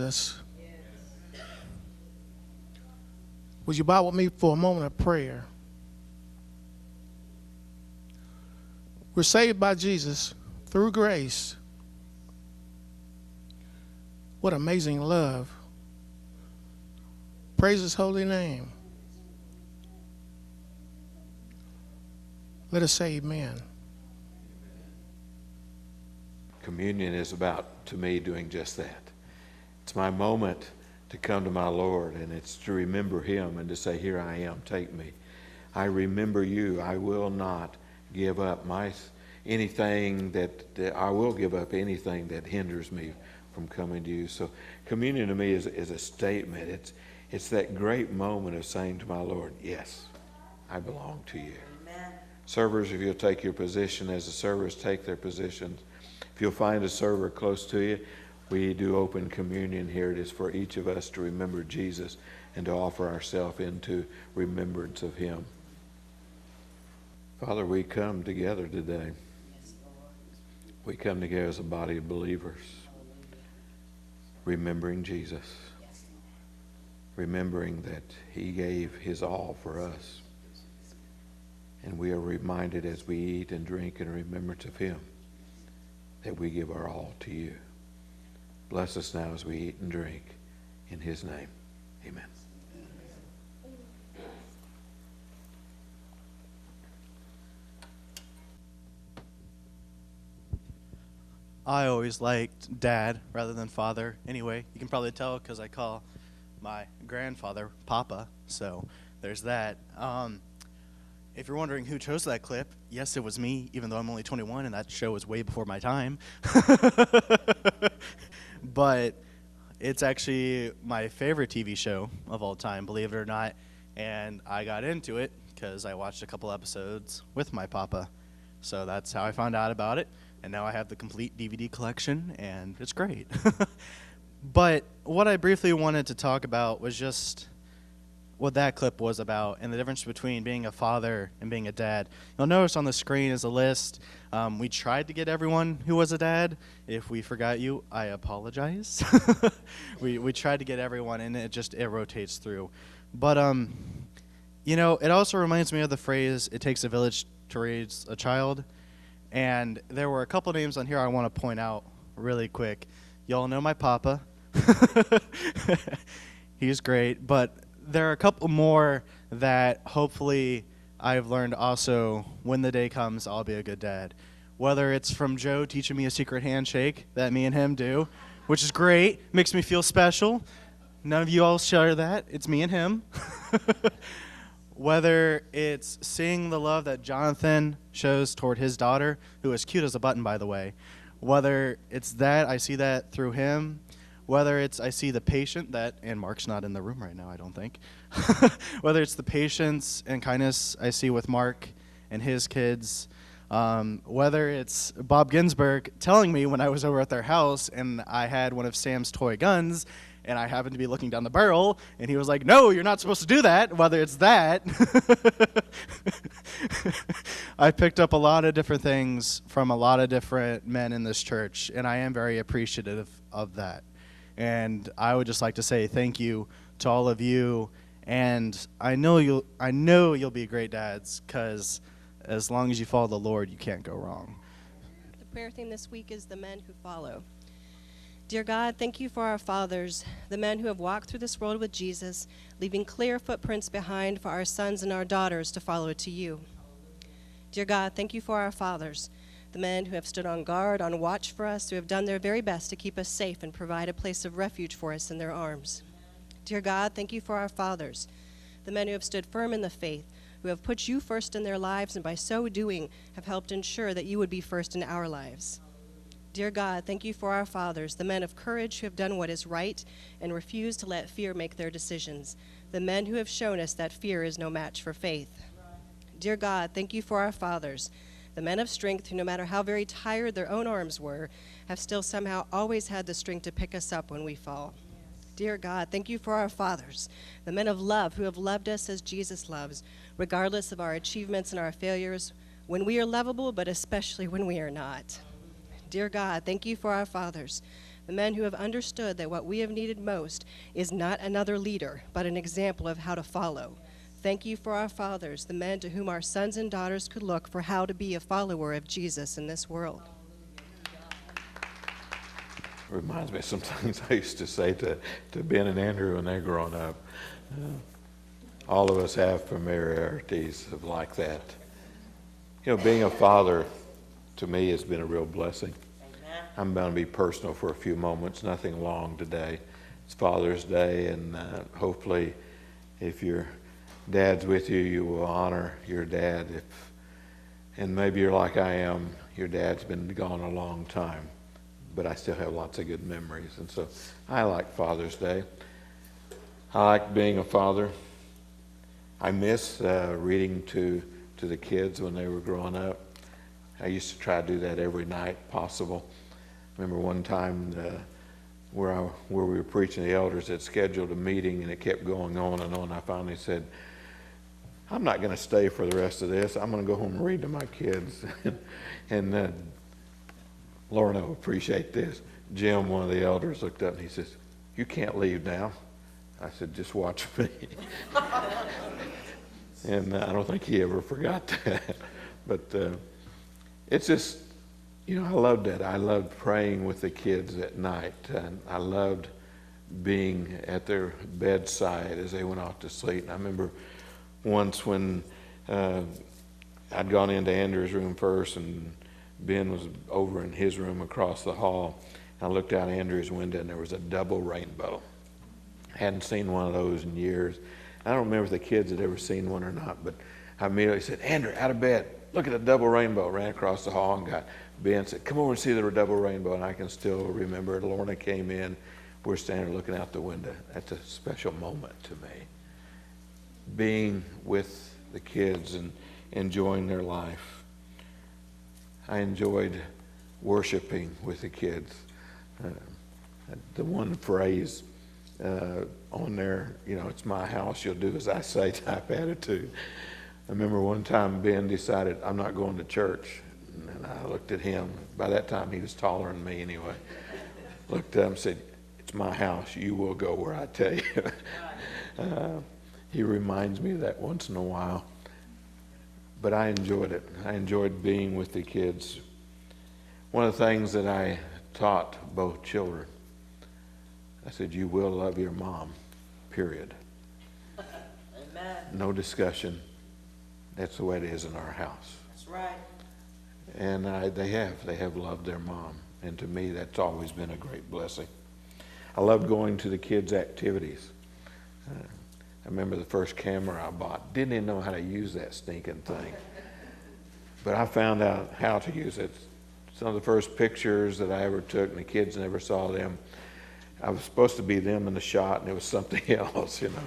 Jesus. Would you bow with me for a moment of prayer? We're saved by Jesus through grace. What amazing love. Praise his holy name. Let us say amen. Communion is about, to me, doing just that. It's my moment to come to my Lord, and it's to remember him and to say, here I am, take me. I remember you. I will not give up anything that I will give up anything that hinders me from coming to you. So communion to me is a statement. It's that great moment of saying to my Lord, yes, I belong to you. Amen. Servers, if you'll take your position as the servers take their positions. If you'll find a server close to you, we do open communion here. It is for each of us to remember Jesus and to offer ourselves into remembrance of him. Father, we come together today. We come together as a body of believers, remembering Jesus, remembering that he gave his all for us. And we are reminded as we eat and drink in remembrance of him that we give our all to you. Bless us now as we eat and drink. In his name, amen. I always liked Dad rather than Father. Anyway, you can probably tell because I call my grandfather Papa. So there's that. If you're wondering who chose that clip, yes, it was me, even though I'm only 21 and that show was way before my time. But it's actually my favorite TV show of all time, believe it or not. And I got into it because I watched a couple episodes with my Papa. So that's how I found out about it. And now I have the complete DVD collection, and it's great. But what I briefly wanted to talk about was just what that clip was about and the difference between being a father and being a dad. You'll notice on the screen is a list. We tried to get everyone who was a dad. If we forgot you, I apologize. we tried to get everyone, and it rotates through. But, it also reminds me of the phrase, it takes a village to raise a child. And there were a couple names on here I want to point out really quick. Y'all know my Papa. He's great. But there are a couple more that hopefully I've learned also when the day comes, I'll be a good dad. Whether it's from Joe teaching me a secret handshake that me and him do, which is great, makes me feel special. None of you all share that. It's me and him. Whether it's seeing the love that Jonathan shows toward his daughter, who is cute as a button, by the way. Whether it's that, I see that through him. Whether it's I see the patient and Mark's not in the room right now, I don't think. Whether it's the patience and kindness I see with Mark and his kids. Whether it's Bob Ginsberg telling me when I was over at their house and I had one of Sam's toy guns, and I happened to be looking down the barrel, and he was like, no, you're not supposed to do that, whether it's that. I picked up a lot of different things from a lot of different men in this church, and I am very appreciative of that. And I would just like to say thank you to all of you, and I know you'll be great dads, because as long as you follow the Lord, you can't go wrong. The prayer theme this week is the men who follow. Dear God, thank you for our fathers, the men who have walked through this world with Jesus, leaving clear footprints behind for our sons and our daughters to follow to you. Dear God, thank you for our fathers, the men who have stood on guard, on watch for us, who have done their very best to keep us safe and provide a place of refuge for us in their arms. Dear God, thank you for our fathers, the men who have stood firm in the faith, who have put you first in their lives and by so doing have helped ensure that you would be first in our lives. Dear God, thank you for our fathers, the men of courage who have done what is right and refuse to let fear make their decisions, the men who have shown us that fear is no match for faith. Dear God, thank you for our fathers, the men of strength who, no matter how very tired their own arms were, have still somehow always had the strength to pick us up when we fall. Dear God, thank you for our fathers, the men of love who have loved us as Jesus loves, regardless of our achievements and our failures, when we are lovable, but especially when we are not. Dear God, thank you for our fathers, the men who have understood that what we have needed most is not another leader, but an example of how to follow. Thank you for our fathers, the men to whom our sons and daughters could look for how to be a follower of Jesus in this world. Reminds me of some things I used to say to Ben and Andrew when they're growing up. All of us have familiarities of like that. You know, being a father to me has been a real blessing. Amen. I'm bound to be personal for a few moments, nothing long today. It's Father's Day, and hopefully if your dad's with you, you will honor your dad. And maybe you're like I am, your dad's been gone a long time, but I still have lots of good memories. And so I like Father's Day. I like being a father. I miss reading to the kids when they were growing up. I used to try to do that every night possible. I remember one time where we were preaching, the elders had scheduled a meeting and it kept going on and on. I finally said, I'm not going to stay for the rest of this. I'm going to go home and read to my kids. And Lorna will appreciate this. Jim, one of the elders, looked up and he says, you can't leave now. I said, just watch me. And I don't think he ever forgot that. But it's just, you know, I loved that. I loved praying with the kids at night. And I loved being at their bedside as they went off to sleep. And I remember once when I'd gone into Andrew's room first and Ben was over in his room across the hall. I looked out Andrew's window and there was a double rainbow. I hadn't seen one of those in years. I don't remember if the kids had ever seen one or not, but I immediately said, Andrew, out of bed, look at the double rainbow. Ran across the hall and got Ben, said, come over and see the double rainbow. And I can still remember it. Lorna came in. We're standing looking out the window. That's a special moment to me. Being with the kids and enjoying their life. I enjoyed worshiping with the kids. The one phrase on there, you know, it's my house, you'll do as I say type attitude. I remember one time Ben decided, I'm not going to church. And I looked at him. By that time, he was taller than me anyway. Looked at him and said, it's my house. You will go where I tell you. He reminds me of that once in a while. But I enjoyed it. I enjoyed being with the kids. One of the things that I taught both children, I said, you will love your mom, period. Amen. No discussion. That's the way it is in our house. That's right. And they have loved their mom. And to me, that's always been a great blessing. I loved going to the kids' activities. I remember the first camera I bought. Didn't even know how to use that stinking thing. But I found out how to use it. Some of the first pictures that I ever took, and the kids never saw them, I was supposed to be them in the shot, and it was something else, you know.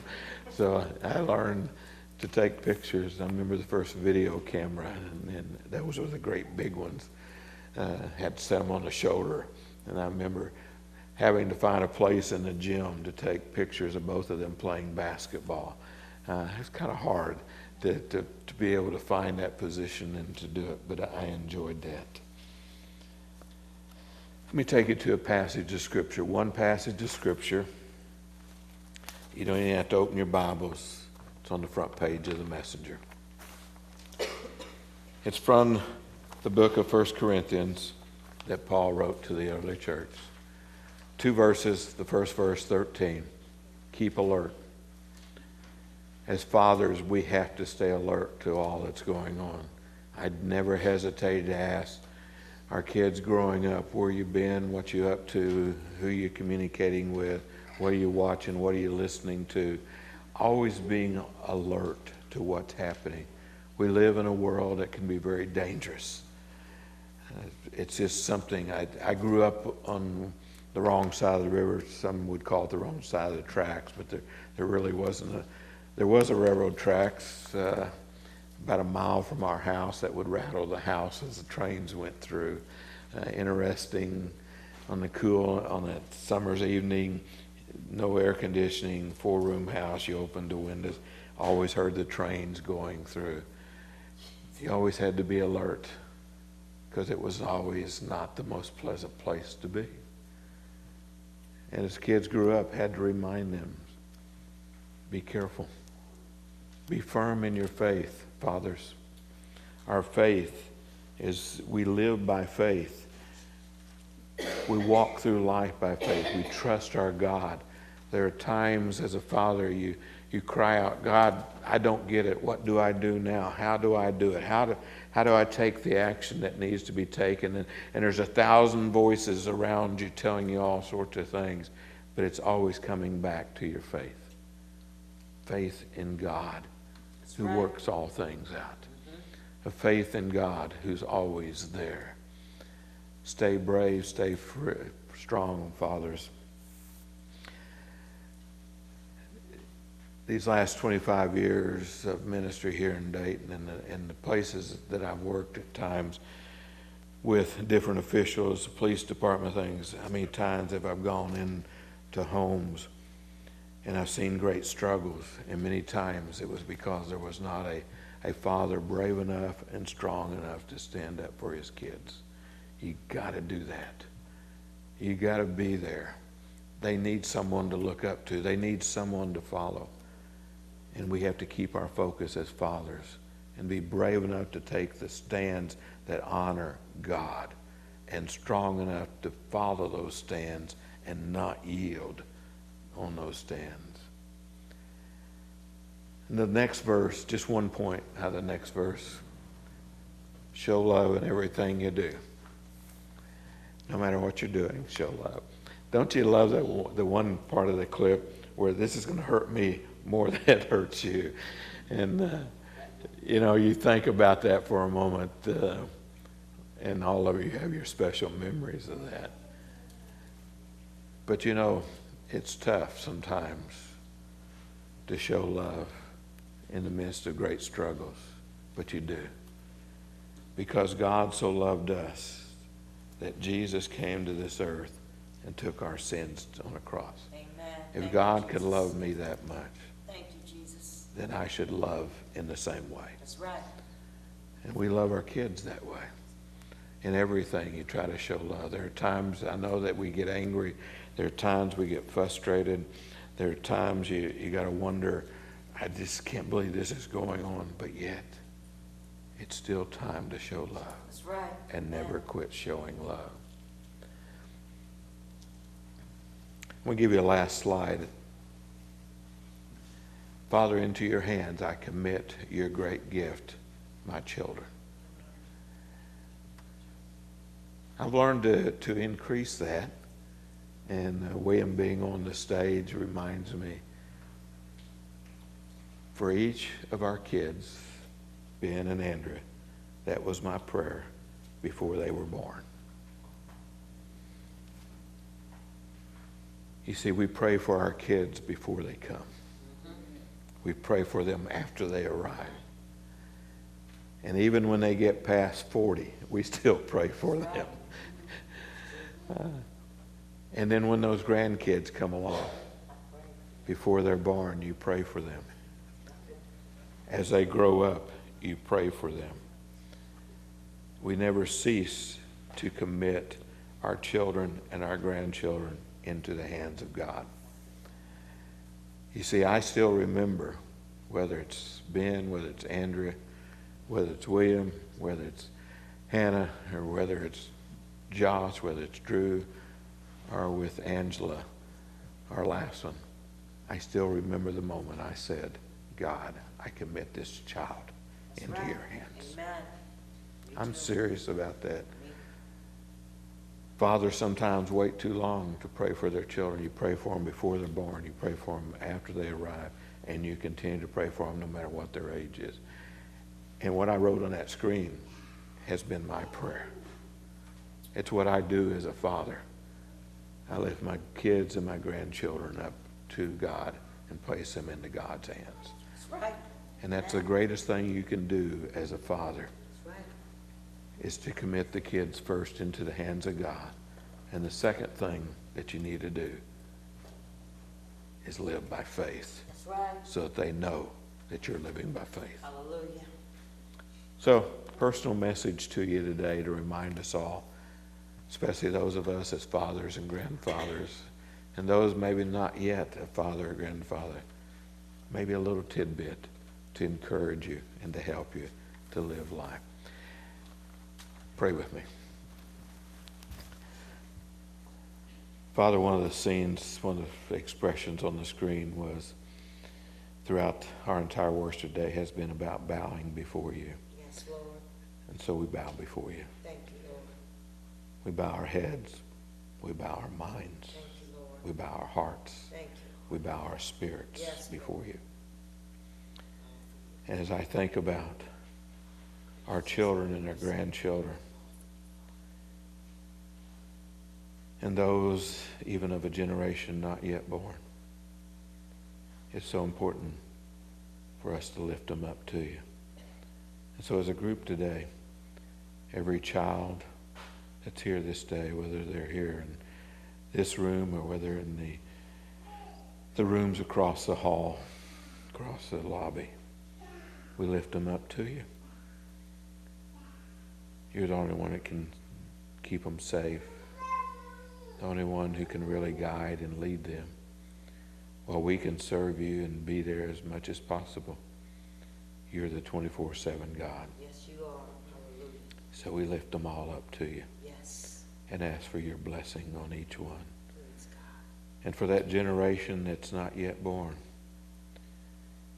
So I learned to take pictures. I remember the first video camera, and those were the great big ones. Had to set them on the shoulder. And I remember having to find a place in the gym to take pictures of both of them playing basketball. It's kind of hard to be able to find that position and to do it, but I enjoyed that. Let me take you to a passage of Scripture. One passage of Scripture. You don't even have to open your Bibles. It's on the front page of the Messenger. It's from the book of 1 Corinthians that Paul wrote to the early church. 2 verses, the first verse, 13. Keep alert. As fathers, we have to stay alert to all that's going on. I'd never hesitate to ask our kids growing up, where you been, what you up to, who you communicating with, what are you watching, what are you listening to. Always being alert to what's happening. We live in a world that can be very dangerous. It's just something, I grew up on the wrong side of the river. Some would call it the wrong side of the tracks, but there really wasn't there was a railroad tracks about a mile from our house that would rattle the house as the trains went through. Interesting, on that summer's evening, no air conditioning, 4-room house, you opened the windows, always heard the trains going through. You always had to be alert because it was always not the most pleasant place to be. And as kids grew up, had to remind them, be careful. Be firm in your faith, fathers. Our faith is, we live by faith. We walk through life by faith. We trust our God. There are times as a father you cry out, God, I don't get it. What do I do now? How do I do it? How do I take the action that needs to be taken? And there's 1,000 voices around you telling you all sorts of things, but it's always coming back to your faith. Faith in God, who works all things out. A faith in God who's always there. Stay brave, stay strong, fathers. These last 25 years of ministry here in Dayton and the places that I've worked at times with different officials, the police department things, how many times have I gone into homes and I've seen great struggles, and many times it was because there was not a father brave enough and strong enough to stand up for his kids. You got to do that. You got to be there. They need someone to look up to. They need someone to follow. And we have to keep our focus as fathers and be brave enough to take the stands that honor God and strong enough to follow those stands and not yield on those stands. And the next verse, just one point out of the next verse. Show love in everything you do. No matter what you're doing, show love. Don't you love the one part of the clip where this is going to hurt me more than it hurts you? And, you think about that for a moment, and all of you have your special memories of that. But, it's tough sometimes to show love in the midst of great struggles, but you do. Because God so loved us that Jesus came to this earth and took our sins on a cross. Amen. If God could love me that much, Thank you, Jesus. then I should love in the same way. That's right. And we love our kids that way. In everything, you try to show love. There are times I know that we get angry. There are times we get frustrated. There are times you got to wonder, I just can't believe this is going on. But yet, it's still time to show love. That's right. And never quit showing love. I'm going to give you a last slide. Father, into your hands I commit your great gift, my children. I've learned to increase that, and William being on the stage reminds me, for each of our kids, Ben and Andrea, that was my prayer before they were born. You see, we pray for our kids before they come. We pray for them after they arrive. And even when they get past 40, we still pray for them. And then when those grandkids come along, before they're born, you pray for them. As they grow up, you pray for them. We never cease to commit our children and our grandchildren into the hands of God. You see, I still remember, whether it's Ben, whether it's Andrea, whether it's William, whether it's Hannah, or whether it's Josh, whether it's Drew, or with Angela, our last one, I still remember the moment I said, God, I commit this child into your hands. Amen. I'm serious about that. Fathers sometimes wait too long to pray for their children. You pray for them before they're born. You pray for them after they arrive. And you continue to pray for them no matter what their age is. And what I wrote on that screen has been my prayer. It's what I do as a father. I lift my kids and my grandchildren up to God and place them into God's hands. That's right. And that's the greatest thing you can do as a father, That's right. is to commit the kids first into the hands of God. And the second thing that you need to do is live by faith, That's right. so that they know that you're living by faith. Hallelujah. So, personal message to you today to remind us all, especially those of us as fathers and grandfathers And those maybe not yet a father or grandfather, maybe a little tidbit to encourage you and to help you to live life. Pray with me. Father, one of the scenes, one of the expressions on the screen was throughout our entire worship day has been about bowing before you. Yes, Lord. And so we bow before you. Thank you, Lord. We bow our heads. We bow our minds. Thank you, Lord. We bow our hearts. Thank you. We bow our spirits Yes, before you. And as I think about our children and our grandchildren, and those even of a generation not yet born, it's so important for us to lift them up to you. And so as a group today, every child that's here this day, whether they're here in this room or whether in the rooms across the hall, across the lobby, we lift them up to you. You're the only one that can keep them safe, the only one who can really guide and lead them. While we can serve you and be there as much as possible, you're the 24/7 God. Yes, you are. Hallelujah. So we lift them all up to you Yes. and ask for your blessing on each one. Praise God. And for that generation that's not yet born,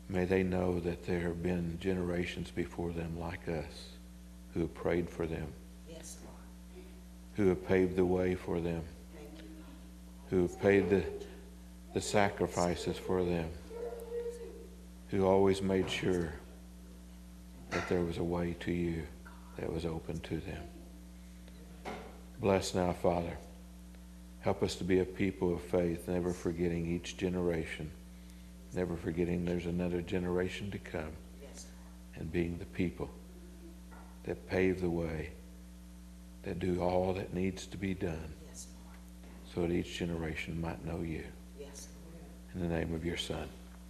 may they know that there have been generations before them like us who have prayed for them, Yes, Lord. who have paved the way for them, Thank you. who have paid the sacrifices for them, who always made sure that there was a way to you that was open to them. Bless now, Father. Help us to be a people of faith, never forgetting each generation, never forgetting there's another generation to come, Yes, and being the people that pave the way, that do all that needs to be done, yes, Lord. so that each generation might know you. Yes, Lord. In the name of your Son,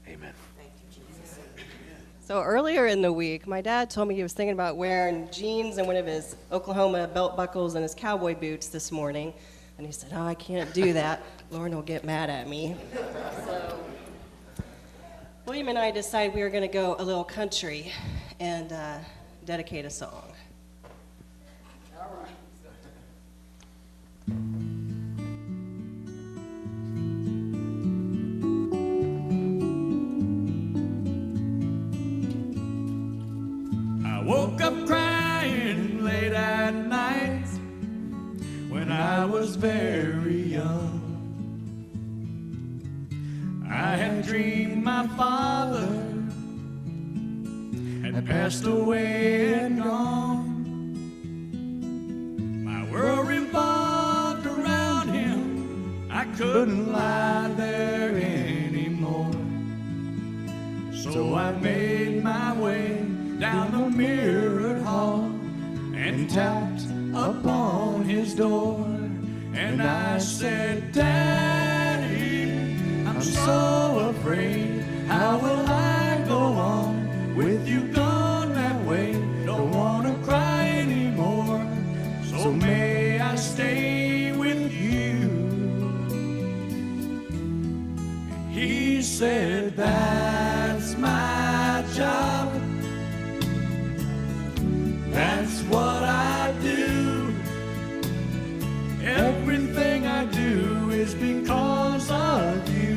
amen. Thank you, Jesus. So earlier in the week, my dad told me he was thinking about wearing jeans and one of his Oklahoma belt buckles and his cowboy boots this morning. And he said, "Oh, I can't do that. Lauren will get mad at me." So William and I decided we were going to go a little country and dedicate a song. I woke up crying late at night when I was very young. I had dreamed my father had passed away and gone. My world revolved around him. I couldn't lie there anymore. So I made my way down the mirrored hall and tapped upon his door. And I said, "Daddy, I'm so afraid. How will I go on with you gone that way? Don't want to cry anymore. So may I stay with you?" He said, "That's my job. That's what I do. Everything I do is because of you,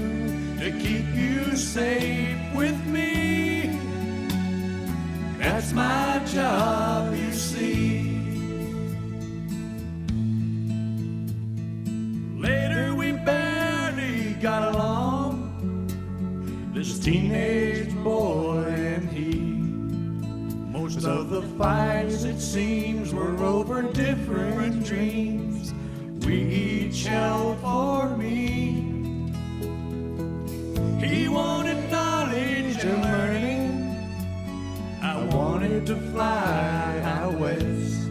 to keep you safe with me. That's my job, you see." Later we barely got along, this teenage boy and he. Most of the fights, it seems, were over different dreams we each held for me. He wanted knowledge and learning. I wanted to fly out west.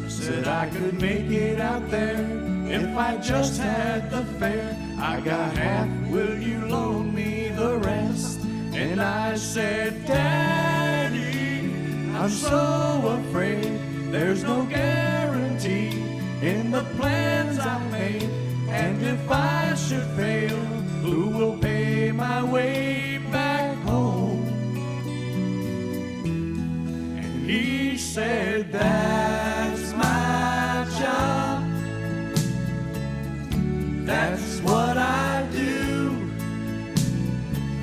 Said I could make it out there if I just had the fare. I got half, will you loan me the rest? And I said, "Daddy, I'm so afraid there's no guarantee in the plans I made. And if I should fail, who will pay my way back home? And he said, that's my job. That's what I do.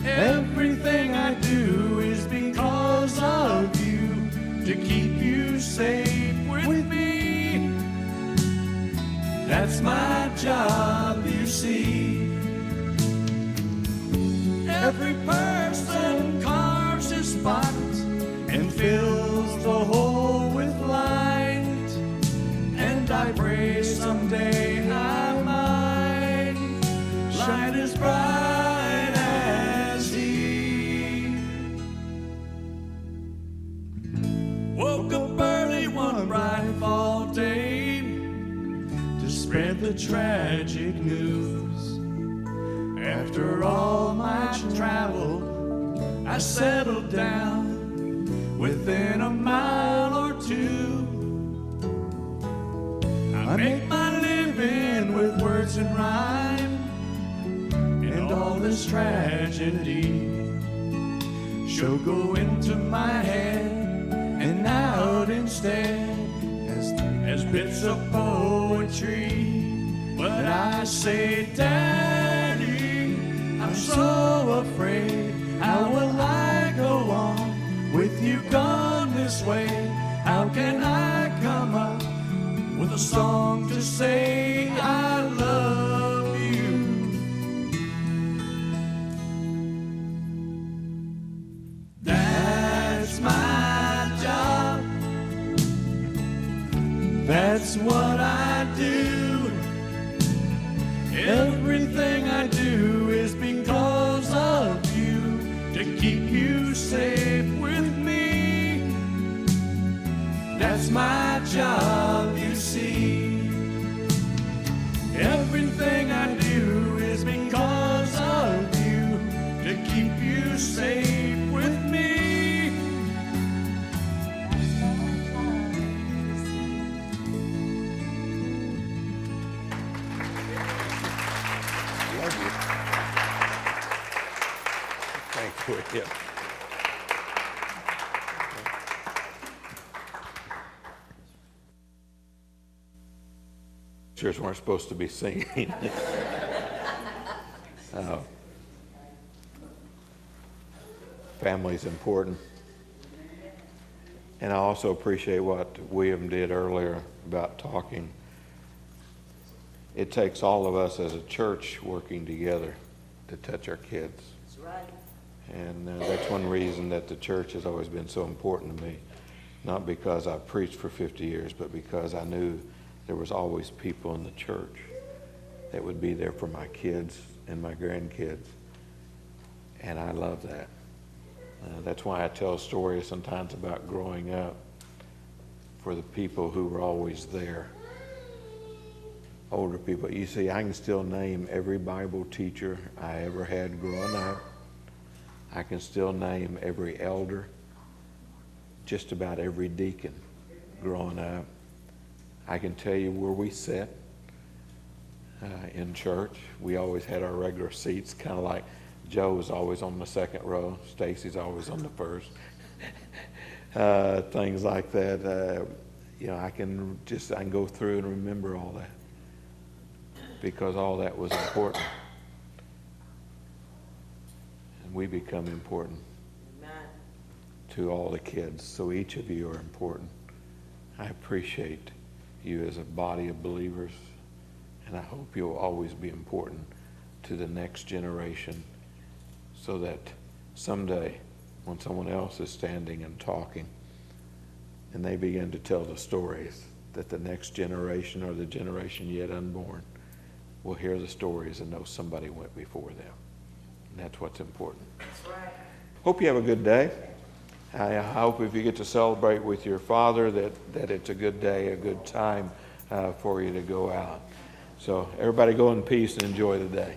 Everything I do is because of you, to keep you safe with me. That's my job, you see. Every person carves his spot and fills the hole with light. And I pray someday I might shine as bright as he. Woke up early one bright fall day to spread the tragic news. After all my travel, I settled down within a mile or two. I make my living with words and rhyme, and all this tragedy shall go into my head and out instead as bits of poetry. But I say, Daddy, I'm so afraid. How will I go on with you gone this way? How can I come up with a song to say I love you? That's my job. That's what I do. Everything I do is because of you, to keep you safe with me. That's my job, you see. Everything I do is because of you, to keep you safe with me. Love you. Thank you. Yeah. Church weren't supposed to be singing. Family's important. And I also appreciate what William did earlier about talking. It takes all of us as a church working together to touch our kids. That's right. And that's one reason that the church has always been so important to me. Not because I preached for 50 years, but because I knew there was always people in the church that would be there for my kids and my grandkids. And I love that. That's why I tell stories sometimes about growing up for the people who were always there. Older people. You see, I can still name every Bible teacher I ever had growing up. I can still name every elder, just about every deacon growing up. I can tell you where we sat in church. We always had our regular seats, kind of like Joe was always on the second row, Stacy's always on the first. Things like that. I can go through and remember all that, because all that was important. And we become important to all the kids. So each of you are important. I appreciate you as a body of believers, and I hope you'll always be important to the next generation, so that someday when someone else is standing and talking and they begin to tell the stories, that the next generation or the generation yet unborn will hear the stories and know somebody went before them. And that's what's important. That's right. Hope you have a good day. I hope if you get to celebrate with your father that it's a good day, a good time for you to go out. So everybody go in peace and enjoy the day.